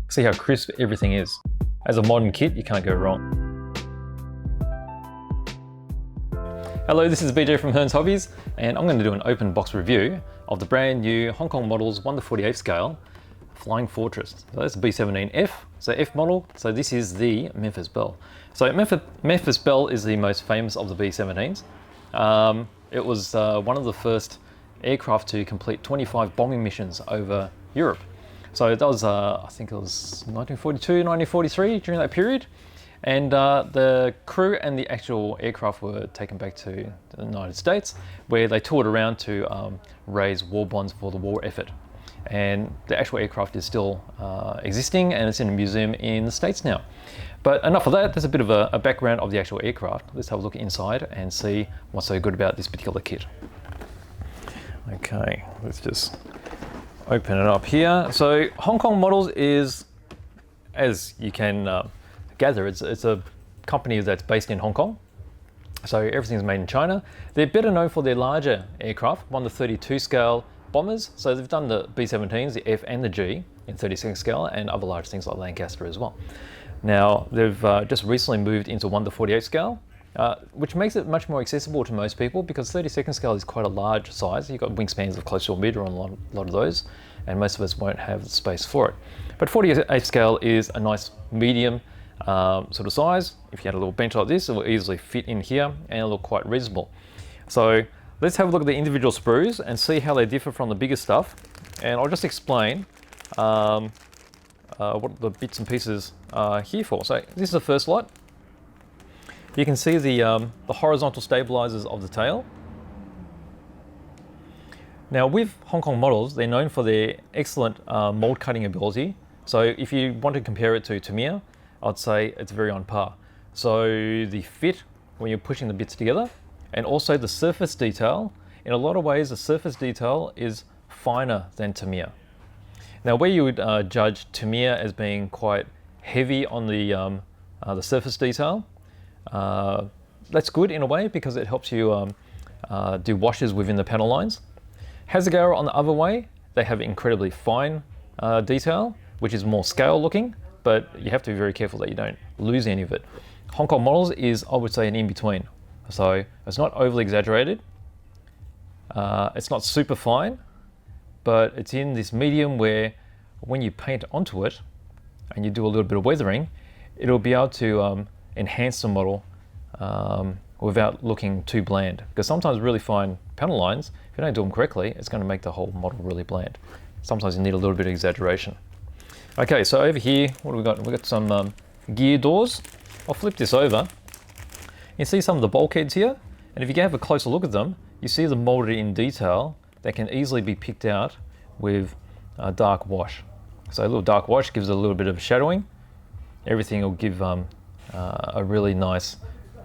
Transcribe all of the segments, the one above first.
See how crisp everything is. As a modern kit, you can't go wrong. Hello, this is BJ from Hearns Hobbies, and I'm going to do an open box review of the brand new Hong Kong Models 1/48 scale Flying Fortress. So that's the B-17F, so F model, so this is the Memphis Belle. So Memphis Belle is the most famous of the B-17s. It was one of the first aircraft to complete 25 bombing missions over Europe. So that was, I think it was 1942, 1943, during that period. And the crew and the actual aircraft were taken back to the United States, where they toured around to raise war bonds for the war effort. And the actual aircraft is still existing, and it's in a museum in the States now. But enough of that, there's a bit of a background of the actual aircraft. Let's have a look inside and see what's so good about this particular kit. Okay, let's just open it up here. So Hong Kong Models is, as you can gather, it's a company that's based in Hong Kong. So everything's made in China. They're better known for their larger aircraft, 1/32 scale bombers. So they've done the B-17s, the F and the G in 32nd scale, and other large things like Lancaster as well. Now they've just recently moved into 1/48 scale, which makes it much more accessible to most people, because 32nd scale is quite a large size. You've got wingspans of close to a metre on a lot of those, and most of us won't have the space for it. But 48 scale is a nice medium sort of size. If you had a little bench like this, it will easily fit in here and it'll look quite reasonable. So let's have a look at the individual sprues and see how they differ from the bigger stuff. And I'll just explain what the bits and pieces are here for. So this is the first lot. You can see the horizontal stabilizers of the tail. Now with Hong Kong Models, they're known for their excellent mold cutting ability. So if you want to compare it to Tamiya, I'd say it's very on par. So the fit when you're pushing the bits together, and also the surface detail, in a lot of ways the surface detail is finer than Tamiya. Now where you would judge Tamiya as being quite heavy on the surface detail, that's good in a way because it helps you do washes within the panel lines. Hasegawa on the other way, they have incredibly fine detail, which is more scale looking, but you have to be very careful that you don't lose any of it. Hong Kong Models is, I would say, an in-between. So it's not overly exaggerated, it's not super fine, but it's in this medium where when you paint onto it and you do a little bit of weathering, it'll be able to enhance the model without looking too bland. Because sometimes really fine panel lines, if you don't do them correctly, it's going to make the whole model really bland. Sometimes you need a little bit of exaggeration. Okay, so over here, what do we got? We've got some gear doors. I'll flip this over. You see some of the bulkheads here, and if you can have a closer look at them, you see them molded in detail that can easily be picked out with a dark wash. So a little dark wash gives it a little bit of shadowing. Everything will give a really nice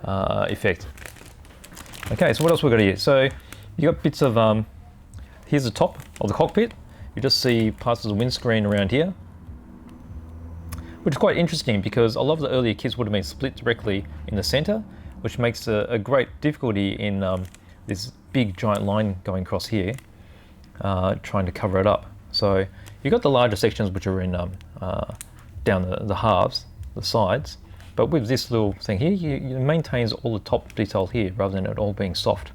effect. Okay, so what else we got here? So you got bits of, here's the top of the cockpit. You just see parts of the windscreen around here, which is quite interesting because a lot of the earlier kits would have been split directly in the center, which makes a great difficulty in this big giant line going across here, trying to cover it up. So you've got the larger sections which are in down the halves, the sides, but with this little thing here, it maintains all the top detail here rather than it all being soft.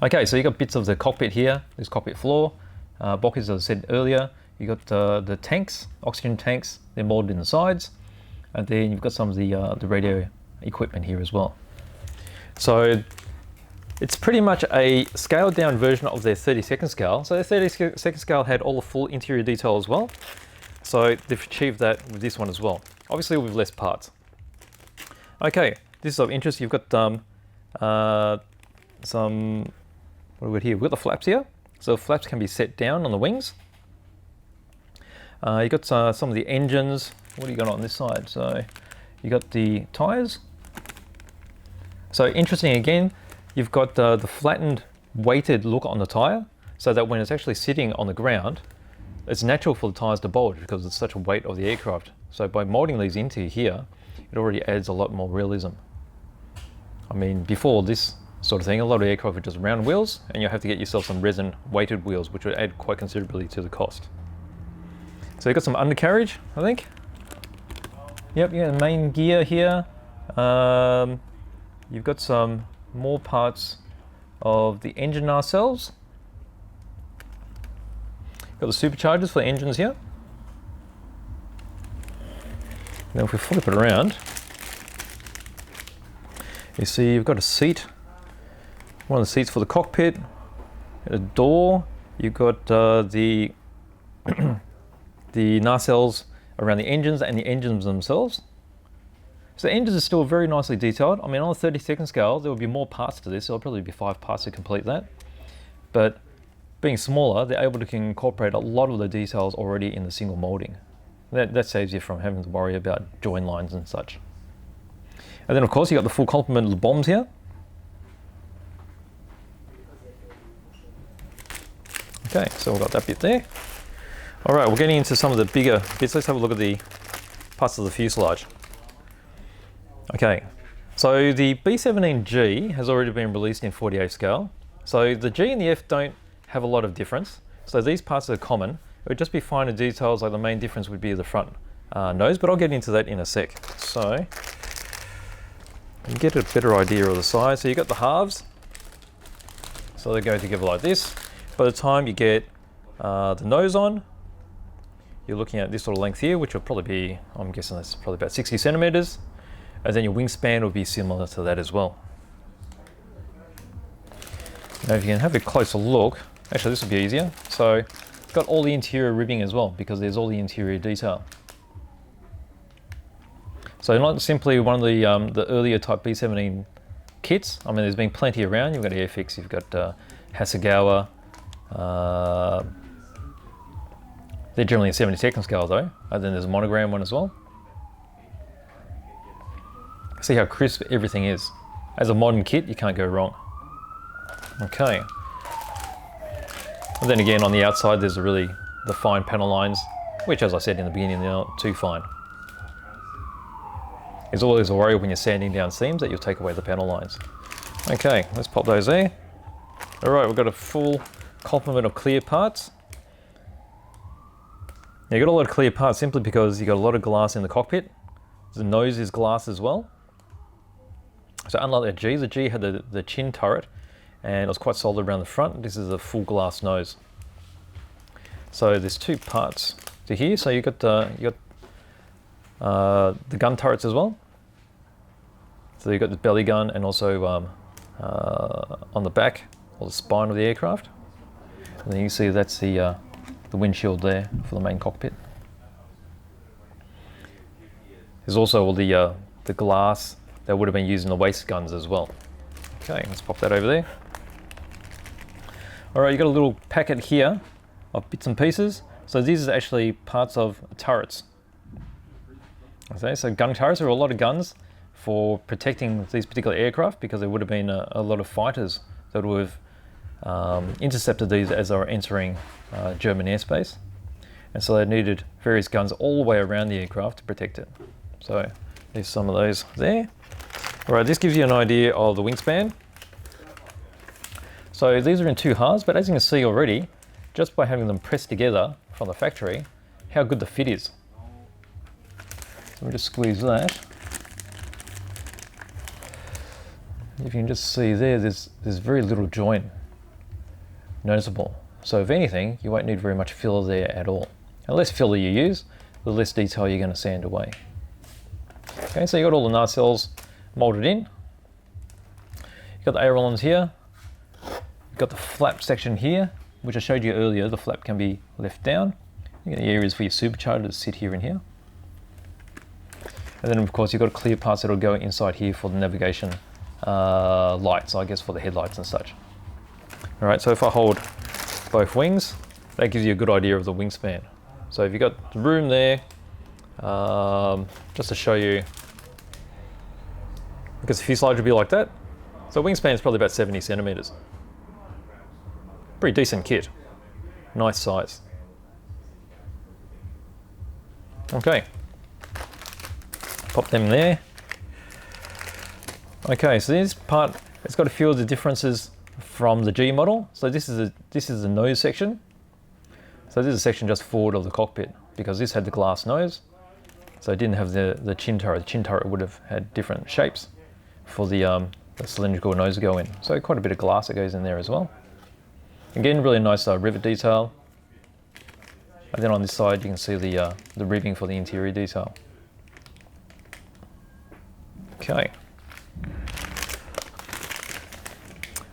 Okay, so you got bits of the cockpit here, this cockpit floor, bulkheads as I said earlier. You got the tanks, oxygen tanks, they're molded in the sides, and then you've got some of the radio equipment here as well. So it's pretty much a scaled down version of their 32nd scale. So their 32nd scale had all the full interior detail as well. So they've achieved that with this one as well. Obviously with less parts. Okay, this is of interest. You've got some, what do we got here? We've got the flaps here. So the flaps can be set down on the wings. You got some of the engines. What do you got on this side? So you got the tires. So interesting again, you've got the flattened weighted look on the tire, so that when it's actually sitting on the ground, it's natural for the tires to bulge because it's such a weight of the aircraft. So by molding these into here, it already adds a lot more realism. I mean, before this sort of thing, a lot of aircraft are just round wheels, and you'll have to get yourself some resin weighted wheels, which would add quite considerably to the cost. So you've got some undercarriage, I think. Yep, yeah, main gear here. You've got some more parts of the engine nacelles. Got the superchargers for the engines here. Now if we flip it around, you see you've got a seat, one of the seats for the cockpit, a door, you've got the the nacelles around the engines and the engines themselves. So the engines are still very nicely detailed. I mean, on a 32nd scale, there will be more parts to this. There'll probably be 5 parts to complete that. But being smaller, they're able to incorporate a lot of the details already in the single molding. That saves you from having to worry about join lines and such. And then of course you got the full complement of the bombs here. Okay, so we've got that bit there. All right, we're getting into some of the bigger bits. Let's have a look at the parts of the fuselage. Okay, so the B-17G has already been released in 48 scale. So the G and the F don't have a lot of difference. So these parts are common. It would just be finer details, like the main difference would be the front nose, but I'll get into that in a sec. So you get a better idea of the size. So you got the halves. So they go together like this. By the time you get the nose on, you're looking at this sort of length here, which will probably be, I'm guessing that's probably about 60 centimeters. And then your wingspan will be similar to that as well. Now if you can have a closer look, actually this will be easier. So it's got all the interior ribbing as well, because there's all the interior detail. So not simply one of the earlier type B-17 kits. I mean, there's been plenty around. You've got Airfix, you've got Hasegawa. They're generally a 72nd scale though. And then there's a monogram one as well. See how crisp everything is. As a modern kit, you can't go wrong. Okay. And then again, on the outside, there's the fine panel lines, which, as I said in the beginning, they're not too fine. There's always a worry when you're sanding down seams that you'll take away the panel lines. Okay, let's pop those there. All right, we've got a full complement of clear parts. Now you've got a lot of clear parts simply because you've got a lot of glass in the cockpit. The nose is glass as well. So unlike the G had the chin turret and it was quite solid around the front. This is a full glass nose. So there's 2 parts to here. So you got the gun turrets as well. So you've got the belly gun and also on the back or the spine of the aircraft. And then you see that's the windshield there for the main cockpit. There's also all the glass that would have been used in the waist guns as well. Okay, let's pop that over there. All right, you got a little packet here of bits and pieces. So these are actually parts of turrets. Okay, so gun turrets, there are a lot of guns for protecting these particular aircraft because there would have been a lot of fighters that would have intercepted these as they were entering German airspace. And so they needed various guns all the way around the aircraft to protect it. So there's some of those there. All right, this gives you an idea of the wingspan. So these are in 2 halves, but as you can see already, just by having them pressed together from the factory, how good the fit is. So let me just squeeze that. If you can just see there's very little joint noticeable. So if anything, you won't need very much filler there at all. The less filler you use, the less detail you're going to sand away. Okay, so you got all the nacelles molded in. You've got the ailerons here. You've got the flap section here, which I showed you earlier. The flap can be left down. You got the areas for your supercharger to sit here and here. And then of course you've got clear parts that will go inside here for the navigation lights, I guess for the headlights and such. All right, so if I hold both wings, that gives you a good idea of the wingspan. So if you've got the room there, just to show you, because the fuselage would be like that. So wingspan is probably about 70 centimeters. Pretty decent kit. Nice size. Okay. Pop them there. Okay, so this part, it's got a few of the differences from the G model. So this is the nose section. So this is a section just forward of the cockpit. because this had the glass nose, so it didn't have the chin turret. The chin turret would have had different shapes for the cylindrical nose to go in. So quite a bit of glass that goes in there as well. Again, really nice rivet detail. And then on this side, you can see the ribbing for the interior detail. Okay.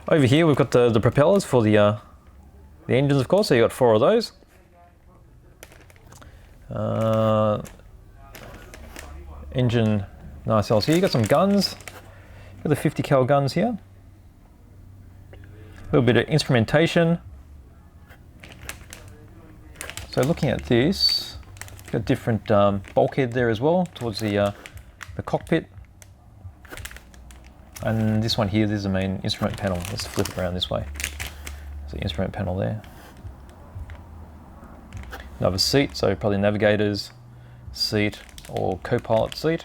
Over here, we've got the propellers for the engines, of course. So you got 4 of those. Engine nacelles here. You got some guns. You got the 50 cal guns here. A little bit of instrumentation. So looking at this, got different bulkhead there as well towards the cockpit. And this one here, this is the main instrument panel. Let's flip it around this way. There's the instrument panel there. Another seat, so probably navigator's seat or co-pilot seat.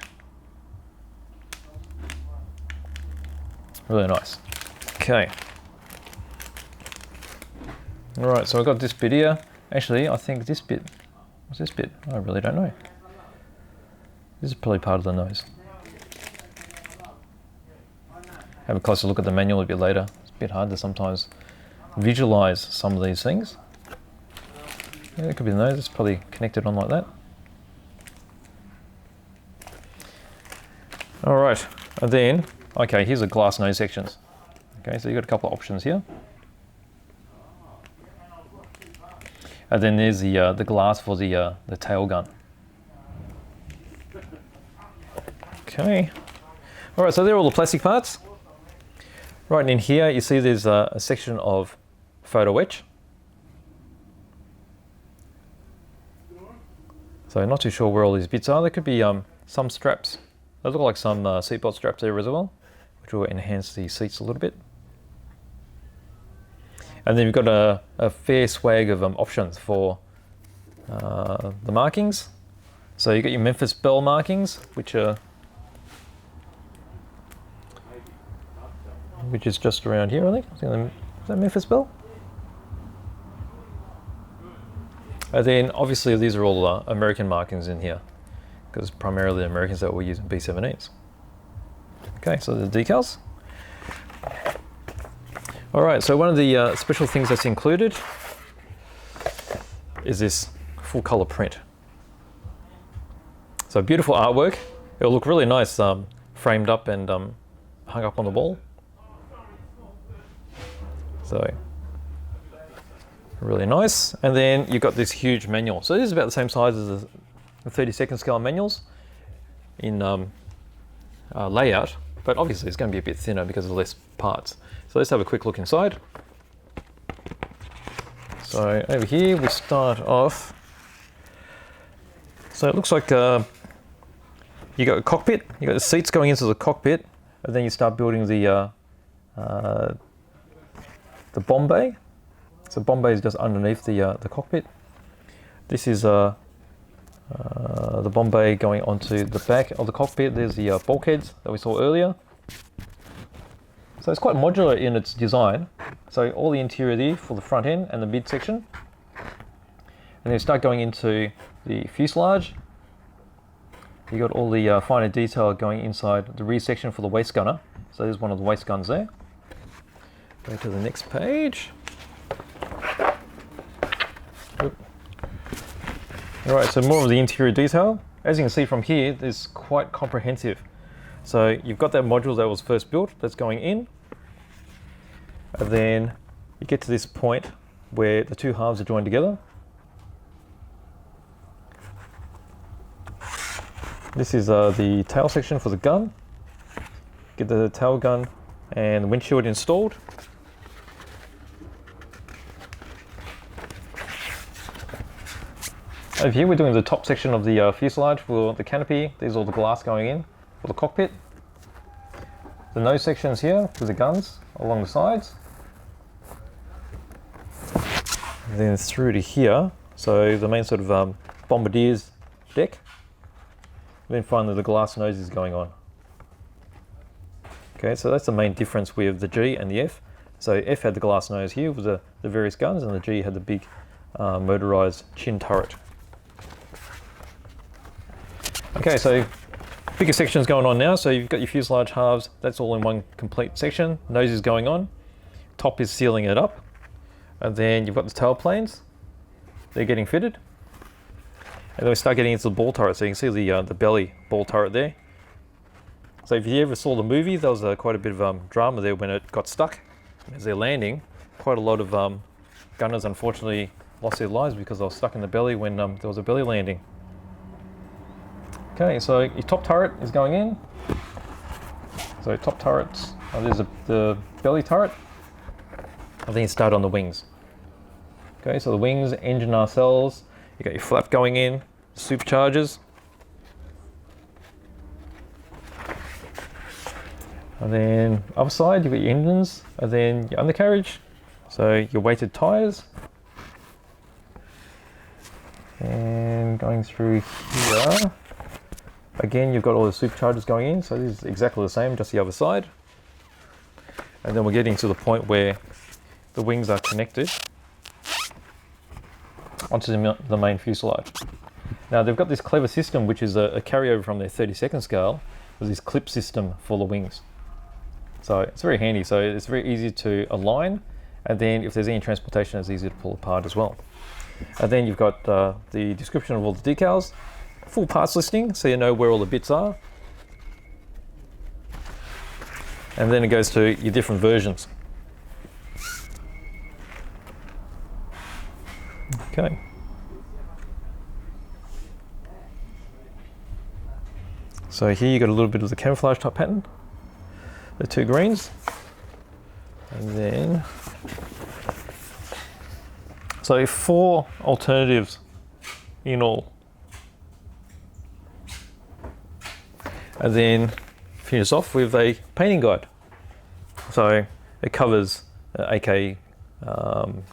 Really nice. Okay. All right, so I've got this bit here. Actually, I think this bit, what's this bit? I really don't know. This is probably part of the nose. Have a closer look at the manual a bit later. It's a bit hard to sometimes visualize some of these things. Yeah, it could be the nose. It's probably connected on like that. All right, and then, okay, here's the glass nose sections. Okay, so you've got a couple of options here. And then there's the glass for the tail gun. Okay. All right, so they're all the plastic parts. Right in here, you see there's a section of photo etch. So not too sure where all these bits are. There could be some straps. They look like some seatbelt straps there as well, which will enhance the seats a little bit. And then you've got a fair swag of options for the markings. So you've got your Memphis Belle markings, which is just around here, I think. Is that Memphis Belle? And then obviously these are all American markings in here, because primarily the Americans that were using B-17s. Okay, so the decals. All right, so one of the special things that's included is this full color print. So beautiful artwork. It'll look really nice framed up and hung up on the wall. So really nice. And then you've got this huge manual. So this is about the same size as the 32nd scale manuals in layout, but obviously it's going to be a bit thinner because of less parts. So let's have a quick look inside. So over here we start off. So it looks like you got a cockpit, you got the seats going into the cockpit, and then you start building the bomb bay. So bomb bay is just underneath the cockpit. This is the bomb bay going onto the back of the cockpit. There's the bulkheads that we saw earlier. So it's quite modular in its design. So all the interior there for the front end and the mid section. And then you start going into the fuselage. You got all the finer detail going inside the rear section for the waist gunner. So there's one of the waist guns there. Go to the next page. Oop. All right, so more of the interior detail. As you can see from here, it's quite comprehensive. So you've got that module that was first built that's going in, and then you get to this point where the two halves are joined together. This is the tail section for the gun. Get the tail gun and the windshield installed. Over here we're doing the top section of the fuselage for the canopy. There's all the glass going in for the cockpit. The nose sections here with the guns along the sides. And then through to here, so the main sort of bombardier's deck. And then finally the glass nose is going on. Okay, so that's the main difference with the G and the F. So F had the glass nose here with the various guns, and the G had the big motorized chin turret. Okay, so bigger sections going on now. So you've got your fuselage halves, that's all in one complete section. Nose is going on, top is sealing it up. And then you've got the tail planes, they're getting fitted. And then we start getting into the ball turret. So you can see the belly ball turret there. So if you ever saw the movie, there was quite a bit of drama there when it got stuck. As they're landing, quite a lot of gunners unfortunately lost their lives because they were stuck in the belly when there was a belly landing. Okay, so your top turret is going in. So top turrets, there's the belly turret. And then you start on the wings. Okay, so the wings, engine nacelles, you got your flap going in, superchargers. And then other side, you've got your engines, and then your undercarriage. So your weighted tyres. And going through here, again, you've got all the superchargers going in. So this is exactly the same, just the other side. And then we're getting to the point where the wings are connected onto the main fuselage. Now they've got this clever system, which is a carryover from their 32nd scale, with this clip system for the wings. So it's very handy. So it's very easy to align, and then if there's any transportation, it's easy to pull apart as well. And then you've got the description of all the decals, full parts listing, so you know where all the bits are. And then it goes to your different versions. Okay. So here you got a little bit of the camouflage type pattern, the two greens, and then so 4 alternatives in all, and then finish off with a painting guide. So it covers AK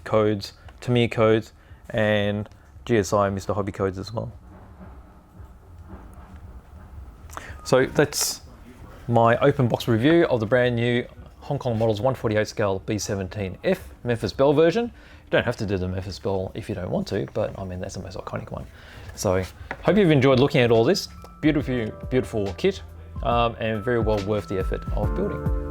codes, Tamiya codes, and GSI Mr. Hobby codes as well. So that's my open box review of the brand new Hong Kong Models 148 scale B-17F Memphis Belle version. You don't have to do the Memphis Belle if you don't want to, but I mean, that's the most iconic one. So hope you've enjoyed looking at all this. Beautiful, beautiful kit, and very well worth the effort of building.